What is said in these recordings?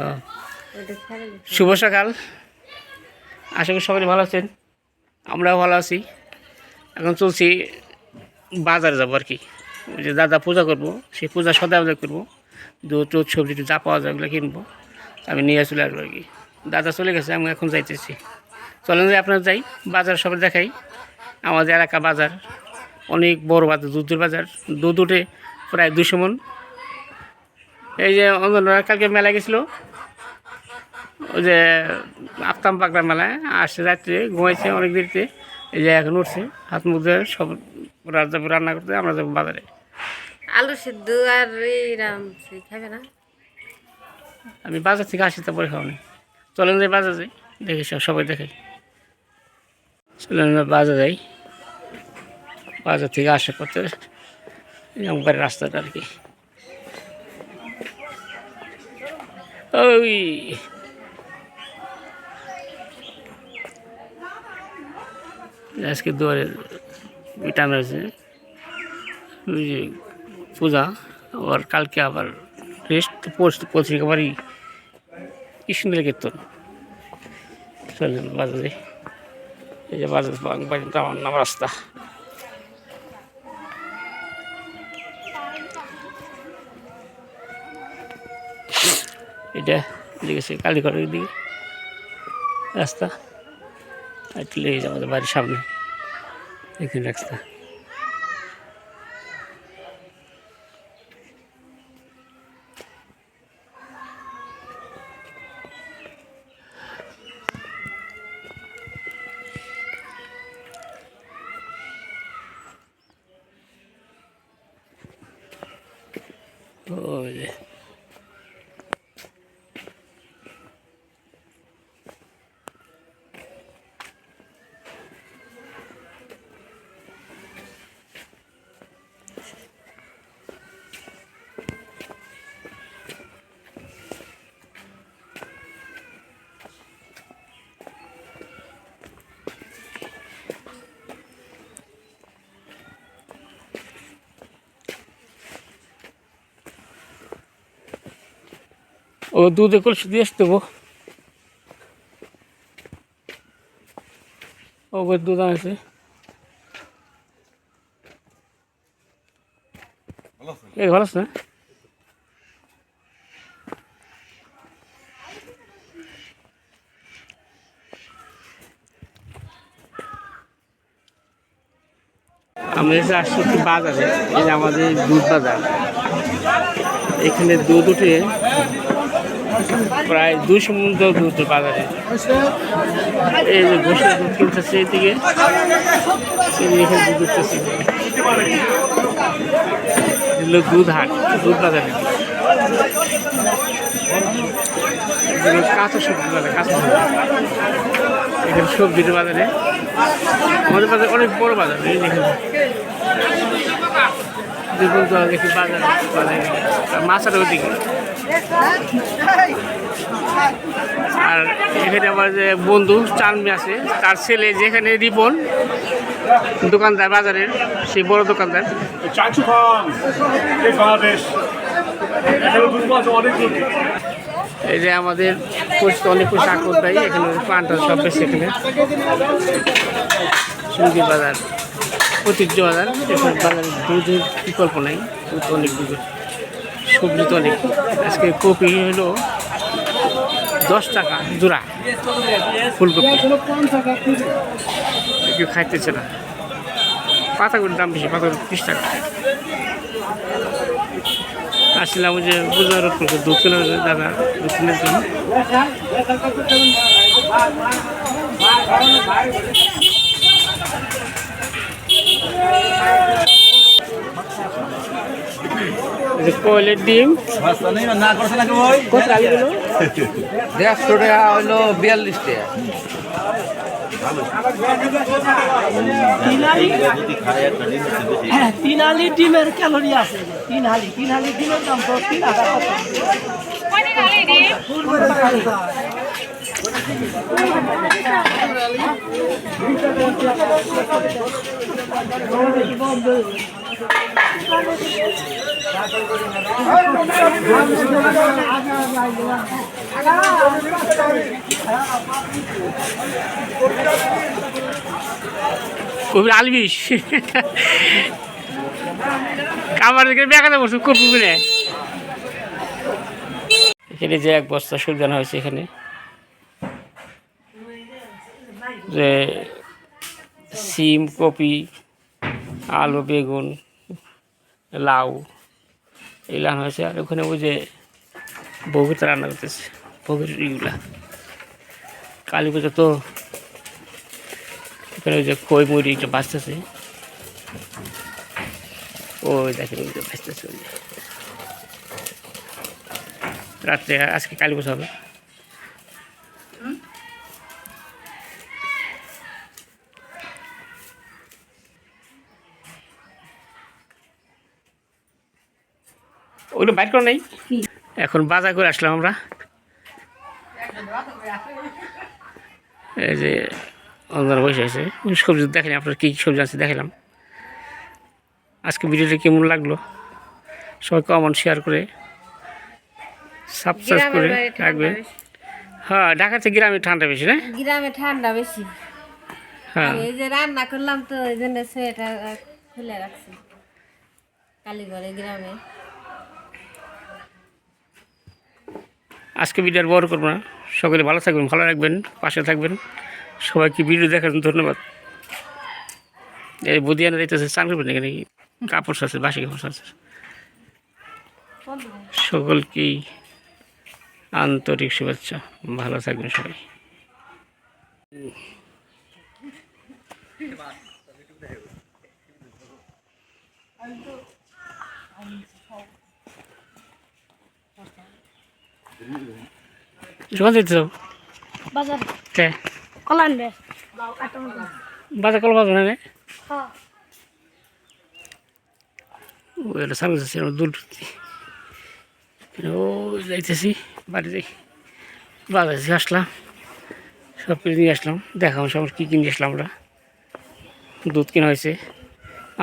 ও শুভ সকাল, আশা করি সবাই ভালো আছেন। আমরাও ভালো আছি। এখন চলছি বাজারে যাবো আর কি। ওই যে দাদা পূজা করবো, সেই পূজা সদাই করবো। দুধ টুধ সবজি যা পাওয়া যায় ওগুলো কিনবো, আমি নিয়ে চলে আসবো আর কি। দাদা চলে গেছে, আমি এখন যাইতেছি। চলেন যে আপনার যাই বাজার সবাই দেখাই। আমাদের এলাকা বাজার অনেক বড় বাজার, দুধের বাজার। দুধ উঠে প্রায় 200 মন। এই যে অঞ্জনরা কালকে মেলা গেছিলো, ওই যে আফতাম পাকড়া মেলায় আসছে, রাত্রে ঘুমাইছে অনেক দেরিতে। এই যে এখন উঠছে, হাত মুখ ধরে সব যাবো রান্না করতে, আমরা যাবো বাজারে। আলু সিদ্ধ আর খাবে না? আমি বাজার থেকে আসি, তারপরে খাওয়া নেই। চলেন যাই বাজার যাই, দেখি সবাই দেখাই। চলেন বাজার যাই, বাজার থেকে আসা করতে আমার রাস্তাটা আর কি। ওই আজকে দুয়ারে টানা আছে, ওই যে পূজা। আবার কালকে আবার রেস্ট, পত্রিকা বাড়ি কি সুন্দর কীর্তন। চলেন বাজারে, এই যে বাজার বাড়ি আমার নাম রাস্তা। এটা এদিকে সে কালীঘরের দিকে রাস্তা, একটু লেগে যায় আমাদের বাড়ির সামনে এখানে রাস্তা। ওই যে ও দুধে কলসি দিয়ে আসতে দেবো। ও দুধ আছে, এই ভালো আছে না? আমরা এসে আসছি একটি বাজারে, এই যে আমাদের দুধ বাজার। এখানে দুধ উঠে প্রায় 200 মন দুধ বাজারে। এই যে বসে দুধ কিনতেছে, এইদিকে এখানে দুধ উঠতেছে। দুধ হাট, দুধ বাজারে কাঁচা সবজি বাজার, কাঁচা সবজি। এখানে সবজির বাজারে, আমাদের বাজার অনেক বড় বাজার। এই দেখেন দেখুন তো, দেখি বাজার মানে মাছের ওদিকে। আর এখানে আমার যে বন্ধু চানমি আছে, তার ছেলে যেখানে রিপন দোকানদার বাজারের, সেই বড় দোকানদার। এই যে আমাদের পরিচিত অনেক কিছু আকর ভাই, এখানে পানটা সব বেশি। এখানে সঙ্গীত বাজার, ঐতিহ্য বাজার। এখানে বাজারে দুধের বিকল্প নাই, দুধ অনেক দুধের, সবজি তো অনেক। আজকে কপি হলো 10 টাকা জোড়া, ফুলকপি কেউ খাইতেছে না। পাতাগুলির দাম বেশি, পাতাগুলি 30 টাকা। আসছিলাম ওই যে পূজার উপর দুধ কিনে দাদা, দুধ কিনে জন্য। কোয়েলের ডিম কত লাগলো? 150 টাকা হইলো 42 টাকা। তিন হালি ডিমের ক্যালোরি আছে, তিন হালি ডিমের দাম তো 3000 টাকা। কবি আলবিস কামার দিকে বেকাতে বসে করবো কিনে এখানে যে এক বস্তা সবজি আনা হয়েছে এখানে যে সিম কপি আলু বেগুন লাউ এগুলো আনা হয়েছে আর ওখানে ওই যে বউকে রান্না করতেছে বউকের ইগুলা কালী পুজো তো এখানে ওই যে খই মুড়ি একটা বাঁচতেছে ওই দেখেন ওই যে বাঁচতেছে ওই যে রাত্রে আজকে কালী পুজো হবে ওগুলো বাইর করা নেই এখন বাজার করে আসলাম আমরা এই যে অন্যান্য বসে আছে সবজি দেখালাম আপনার কী কী সবজি আছে দেখালাম আজকে ভিডিওটা কেমন লাগলো সবাই কমেন্ট শেয়ার করে সাবস্ক্রাইব করে রাখবে হ্যাঁ ঢাকার থেকে গ্রামে ঠান্ডা বেশি না গ্রামে ঠান্ডা বেশি হ্যাঁ আমি এই যে রান্না করলাম তো ওই জন্য সোয়েটার খুলে রাখছি কালীগড়ে গ্রামে আজকে ভিডিও আর বড় করবো না সকলে ভালো থাকবেন ভালো রাখবেন পাশে থাকবেন সবাইকে ভিডিও দেখার জন্য ধন্যবাদ এই বুধিয়ানা দিতেছে চান করবেন এখানে কাপড় আছে বাসি কাপড় আছে সকলকেই আন্তরিক শুভেচ্ছা ভালো থাকবেন সবাই কোথায় যেতে চাও বাজার কে কলা আনবে বাজার কল বাজার না হ্যাঁ ওইটা সামনে যাচ্ছি আমার দুল ও যাইতেছি বাড়ি যাই বাজার থেকে আসলাম সব কিছু নিয়ে আসলাম দেখাম সব কী কিনে আসলাম আমরা দুধ কেনা হয়েছে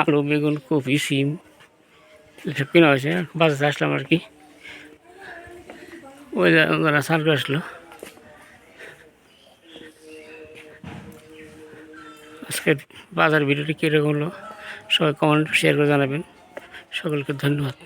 আলু বেগুন কপি সিম এসব কেনা হয়েছে বাজারে আসলাম আর কি ওই যারা সার করে আসলো আজকের বাজার ভিডিওটি কীরকম হলো সবাই কমেন্ট শেয়ার করে জানাবেন সকলকে ধন্যবাদ